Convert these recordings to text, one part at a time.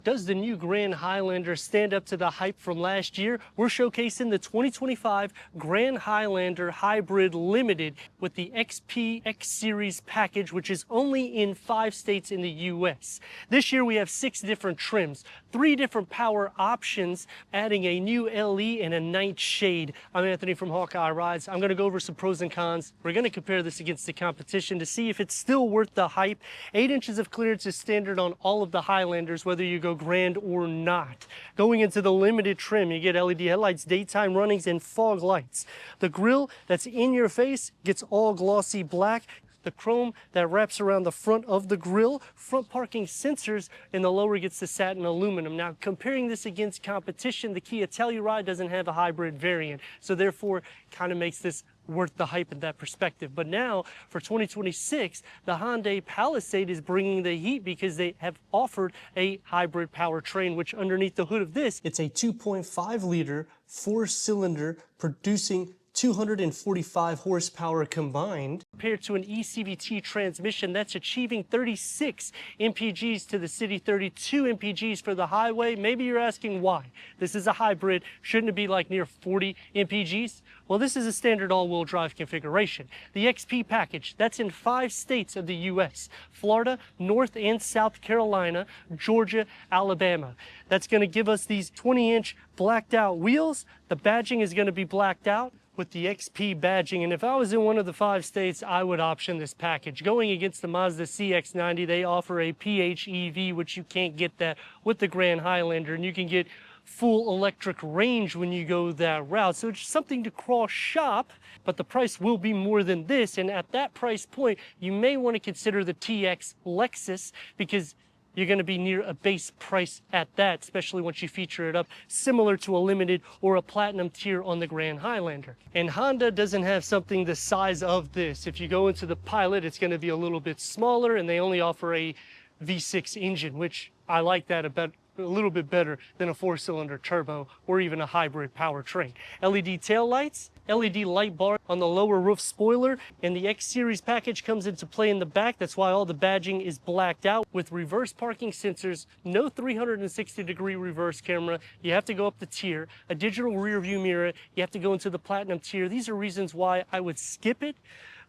Does the new Grand Highlander stand up to the hype from last year? We're showcasing the 2025 Grand Highlander Hybrid Limited with the XP X Series package, which is only in 5 states in the US. This year we have 6 different trims, 3 different power options, adding a new LE and a night shade. I'm Anthony from Hawkeye Rides. I'm going to go over some pros and cons. We're going to compare this against the competition to see if it's still worth the hype. 8 inches of clearance is standard on all of the Highlanders, whether you go Grand or not. Going into the limited trim, you get LED headlights, daytime runnings, and fog lights. The grille that's in your face gets all glossy black. The chrome that wraps around the front of the grille, front parking sensors, and the lower gets the satin aluminum. Now, comparing this against competition, the Kia Telluride doesn't have a hybrid variant, so therefore kind of makes this worth the hype in that perspective. But now for 2026, the Hyundai Palisade is bringing the heat because they have offered a hybrid powertrain, which underneath the hood of this, it's a 2.5 liter 4-cylinder producing 245 horsepower combined, compared to an eCVT transmission that's achieving 36 mpgs to the city, 32 mpgs for the highway. Maybe you're asking why. This is a hybrid. Shouldn't it be like near 40 mpgs? Well, this is a standard all-wheel drive configuration. The XP package, that's in 5 states of the US: Florida, North and South Carolina, Georgia, Alabama. That's going to give us these 20-inch blacked out wheels. The badging is going to be blacked out with the XP badging, and if I was in one of the 5 states, I would option this package. Going against the Mazda CX-90, they offer a PHEV, which you can't get that with the Grand Highlander, and you can get full electric range when you go that route. So it's something to cross shop, but the price will be more than this, and at that price point, you may want to consider the TX Lexus, because you're going to be near a base price at that, especially once you feature it up, similar to a limited or a platinum tier on the Grand Highlander. And Honda doesn't have something the size of this. If you go into the Pilot, it's going to be a little bit smaller, and they only offer a V6 engine, which I like that a little bit better than a 4-cylinder turbo or even a hybrid powertrain. LED taillights, LED light bar on the lower roof spoiler, and the X Series package comes into play in the back. That's why all the badging is blacked out with reverse parking sensors, no 360-degree reverse camera. You have to go up the tier, a digital rear view mirror. You have to go into the platinum tier. These are reasons why I would skip it,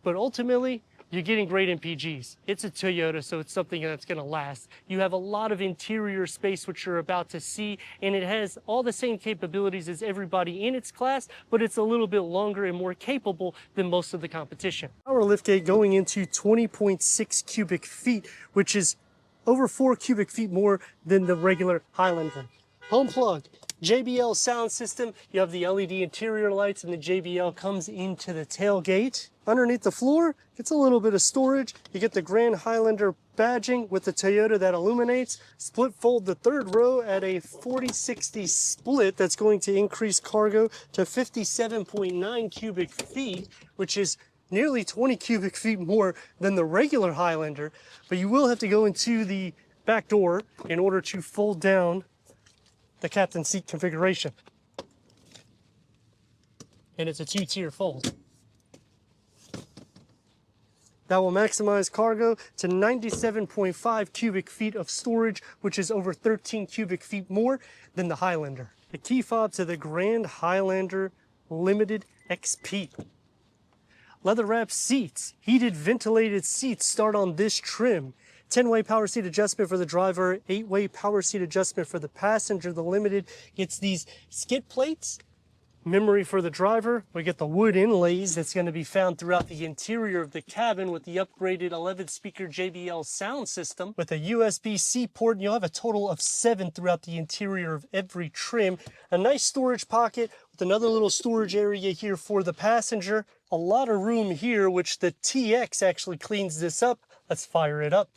but ultimately, you're getting great MPGs. It's a Toyota, so it's something that's going to last. You have a lot of interior space, which you're about to see, and it has all the same capabilities as everybody in its class, but it's a little bit longer and more capable than most of the competition. Power liftgate going into 20.6 cubic feet, which is over 4 cubic feet more than the regular Highlander. Home plug. JBL sound system, you have the LED interior lights, and the JBL comes into the tailgate. Underneath the floor, it's a little bit of storage. You get the Grand Highlander badging with the Toyota that illuminates. Split fold the 3rd row at a 40-60 split. That's going to increase cargo to 57.9 cubic feet, which is nearly 20 cubic feet more than the regular Highlander. But you will have to go into the back door in order to fold down the captain seat configuration. And it's a 2-tier fold. That will maximize cargo to 97.5 cubic feet of storage, which is over 13 cubic feet more than the Highlander. The key fob to the Grand Highlander Limited XP. Leather wrapped seats, heated ventilated seats start on this trim. 10-way power seat adjustment for the driver, 8-way power seat adjustment for the passenger. The Limited gets these skid plates, memory for the driver. We get the wood inlays that's going to be found throughout the interior of the cabin with the upgraded 11-speaker JBL sound system with a USB-C port. And you'll have a total of 7 throughout the interior of every trim. A nice storage pocket with another little storage area here for the passenger. A lot of room here, which the TX actually cleans this up. Let's fire it up.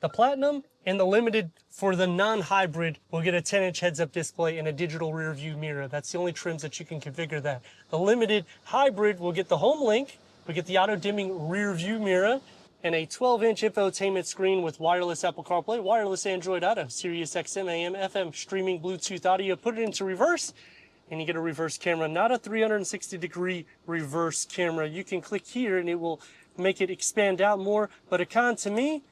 The Platinum and the Limited for the non-hybrid will get a 10-inch heads-up display and a digital rear view mirror. That's the only trims that you can configure that. The Limited Hybrid will get the home link, we get the auto-dimming rear view mirror, and a 12-inch infotainment screen with wireless Apple CarPlay, wireless Android Auto, Sirius XM, AM, FM, streaming, Bluetooth audio. Put it into reverse, and you get a reverse camera, not a 360-degree reverse camera. You can click here, and it will make it expand out more. But a con to me,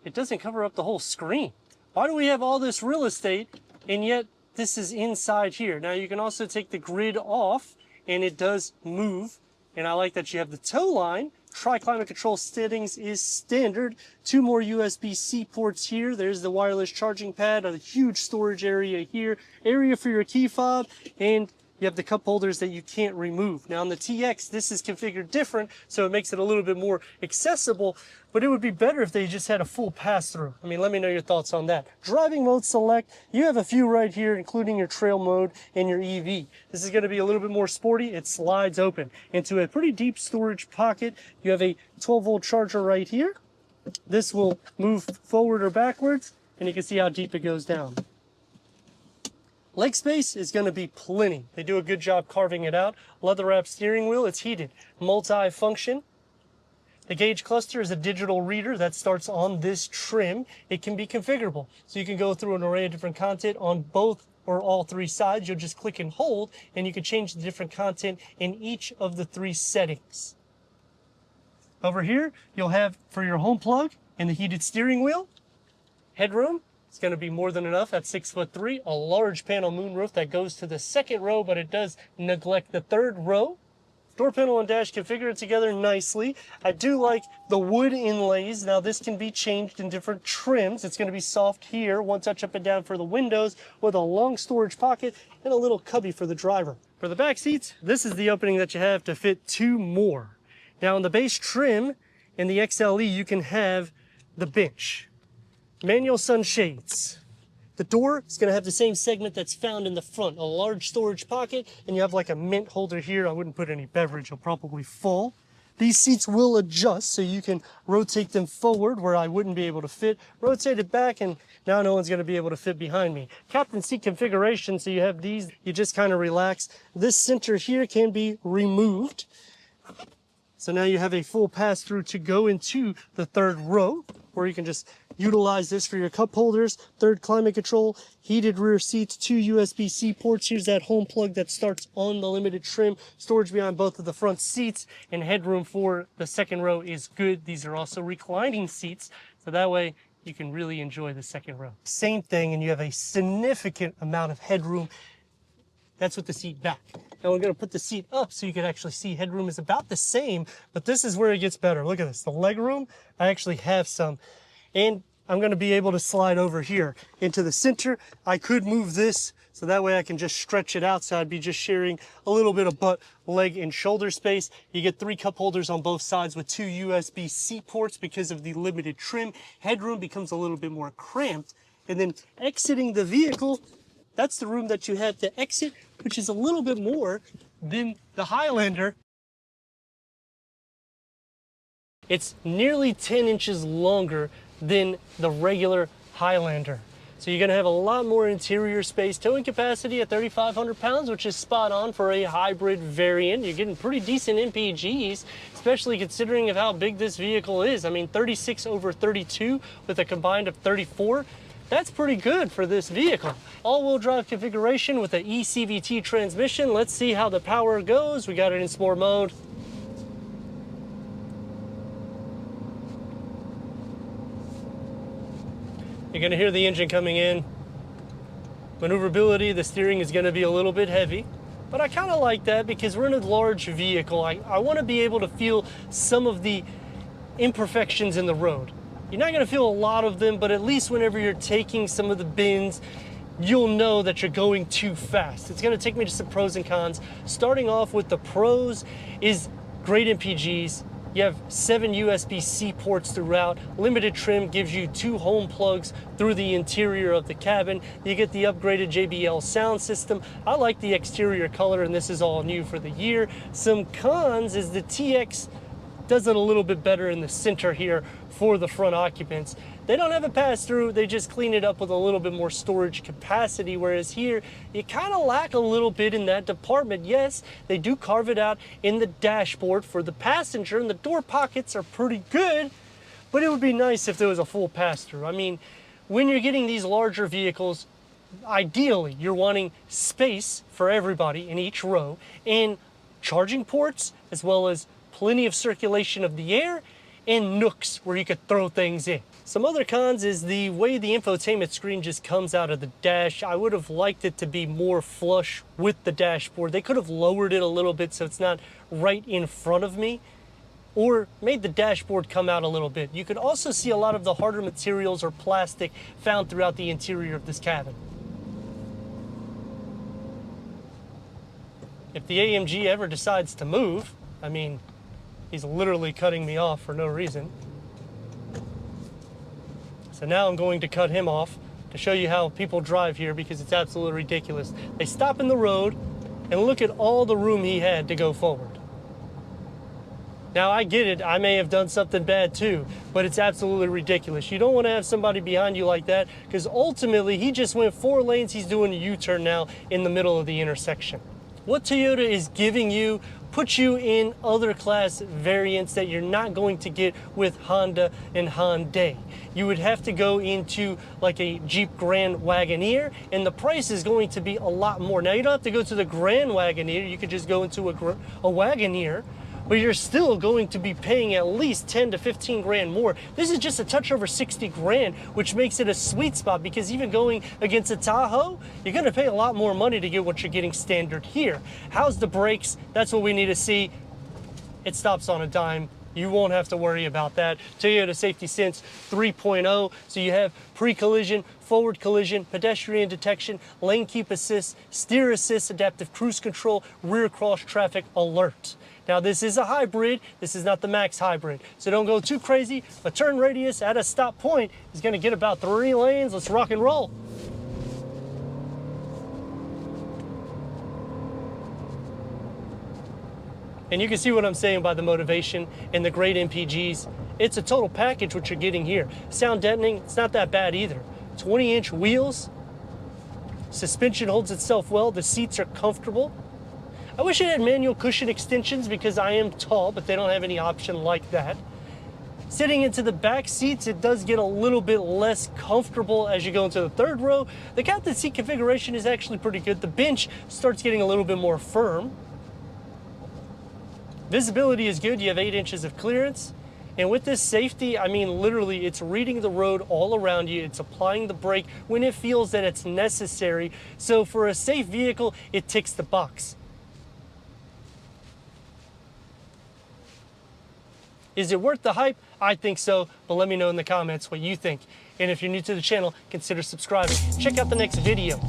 it doesn't cover up the whole screen. Why do we have all this real estate and yet this is inside here? Now you can also take the grid off and it does move. And I like that you have the tow line. Tri-climate control settings is standard. 2 more USB-C ports here. There's the wireless charging pad, a huge storage area here, area for your key fob, and you have the cup holders that you can't remove. Now on the TX, this is configured different, so it makes it a little bit more accessible, but it would be better if they just had a full pass-through. I mean, let me know your thoughts on that. Driving mode select, you have a few right here, including your trail mode and your EV. This is gonna be a little bit more sporty. It slides open into a pretty deep storage pocket. You have a 12-volt charger right here. This will move forward or backwards, and you can see how deep it goes down. Leg space is going to be plenty. They do a good job carving it out. Leather wrapped steering wheel, it's heated. Multi-function. The gauge cluster is a digital reader that starts on this trim. It can be configurable. So you can go through an array of different content on both or all 3 sides. You'll just click and hold, and you can change the different content in each of the 3 settings. Over here, you'll have for your home plug and the heated steering wheel. Headroom. It's going to be more than enough at 6'3", a large panel moonroof that goes to the 2nd row, but it does neglect the 3rd row. Door panel and dash configured together nicely. I do like the wood inlays. Now this can be changed in different trims. It's going to be soft here, one touch up and down for the windows with a long storage pocket and a little cubby for the driver. For the back seats, this is the opening that you have to fit 2 more. Now in the base trim in the XLE, you can have the bench. Manual sunshades. The door is going to have the same segment that's found in the front, a large storage pocket, and you have like a mint holder here. I wouldn't put any beverage, it'll probably fall. These seats will adjust, so you can rotate them forward where I wouldn't be able to fit, rotate it back, and now no one's going to be able to fit behind me. Captain seat configuration, so you have these, you just kind of relax. This center here can be removed. So now you have a full pass-through to go into the 3rd row, where you can just utilize this for your cup holders. 3rd climate control, heated rear seats, 2 USB-C ports. Here's that home plug that starts on the limited trim. Storage behind both of the front seats, and headroom for the 2nd row is good. These are also reclining seats, so that way you can really enjoy the 2nd row. Same thing, and you have a significant amount of headroom. That's with the seat back. Now we're going to put the seat up so you can actually see headroom is about the same, but this is where it gets better. Look at this, the leg room, I actually have some. And I'm going to be able to slide over here into the center. I could move this so that way I can just stretch it out, so I'd be just sharing a little bit of butt, leg, and shoulder space. You get 3 cup holders on both sides with 2 USB-C ports because of the limited trim. Headroom becomes a little bit more cramped. And then exiting the vehicle, that's the room that you have to exit, which is a little bit more than the Highlander. It's nearly 10 inches longer than the regular Highlander. So you're gonna have a lot more interior space. Towing capacity at 3,500 pounds, which is spot on for a hybrid variant. You're getting pretty decent MPGs, especially considering of how big this vehicle is. I mean, 36 over 32 with a combined of 34. That's pretty good for this vehicle. All-wheel drive configuration with an eCVT transmission. Let's see how the power goes. We got it in sport mode. You're gonna hear the engine coming in. Maneuverability, the steering is gonna be a little bit heavy, but I kinda like that because we're in a large vehicle. I wanna be able to feel some of the imperfections in the road. You're not gonna feel a lot of them, but at least whenever you're taking some of the bends, you'll know that you're going too fast. It's gonna take me to some pros and cons. Starting off with the pros is great MPGs. You have 7 USB-C ports throughout. Limited trim gives you 2 home plugs through the interior of the cabin. You get the upgraded JBL sound system. I like the exterior color, and this is all new for the year. Some cons is the TX does it a little bit better in the center here for the front occupants. They don't have a pass-through, they just clean it up with a little bit more storage capacity, whereas here, you kind of lack a little bit in that department. Yes, they do carve it out in the dashboard for the passenger, and the door pockets are pretty good, but it would be nice if there was a full pass-through. I mean, when you're getting these larger vehicles, ideally, you're wanting space for everybody in each row, and charging ports, as well as plenty of circulation of the air and nooks where you could throw things in. Some other cons is the way the infotainment screen just comes out of the dash. I would have liked it to be more flush with the dashboard. They could have lowered it a little bit so it's not right in front of me, or made the dashboard come out a little bit. You could also see a lot of the harder materials or plastic found throughout the interior of this cabin. If the AMG ever decides to move, I mean, he's literally cutting me off for no reason. So now I'm going to cut him off to show you how people drive here, because it's absolutely ridiculous. They stop in the road and look at all the room he had to go forward. Now I get it, I may have done something bad too, but it's absolutely ridiculous. You don't want to have somebody behind you like that, because ultimately he just went 4 lanes, he's doing a U-turn now in the middle of the intersection. What Toyota is giving you puts you in other class variants that you're not going to get with Honda and Hyundai. You would have to go into like a Jeep Grand Wagoneer, and the price is going to be a lot more. Now you don't have to go to the Grand Wagoneer, you could just go into a Wagoneer, but you're still going to be paying at least 10 to 15 grand more. This is just a touch over 60 grand, which makes it a sweet spot, because even going against a Tahoe, you're gonna pay a lot more money to get what you're getting standard here. How's the brakes? That's what we need to see. It stops on a dime. You won't have to worry about that. Toyota Safety Sense 3.0, so you have pre-collision, forward collision, pedestrian detection, lane keep assist, steer assist, adaptive cruise control, rear cross traffic alert. Now this is a hybrid, this is not the max hybrid, so don't go too crazy. A turn radius at a stop point is gonna get about 3 lanes. Let's rock and roll. And you can see what I'm saying by the motivation and the great MPGs. It's a total package what you're getting here. Sound deadening, it's not that bad either. 20-inch wheels, suspension holds itself well, the seats are comfortable. I wish it had manual cushion extensions because I am tall, but they don't have any option like that. Sitting into the back seats, it does get a little bit less comfortable as you go into the 3rd row. The captain seat configuration is actually pretty good. The bench starts getting a little bit more firm. Visibility is good. You have 8 inches of clearance. And with this safety, I mean, literally, it's reading the road all around you. It's applying the brake when it feels that it's necessary. So for a safe vehicle, it ticks the box. Is it worth the hype? I think so, but let me know in the comments what you think. And if you're new to the channel, consider subscribing. Check out the next video.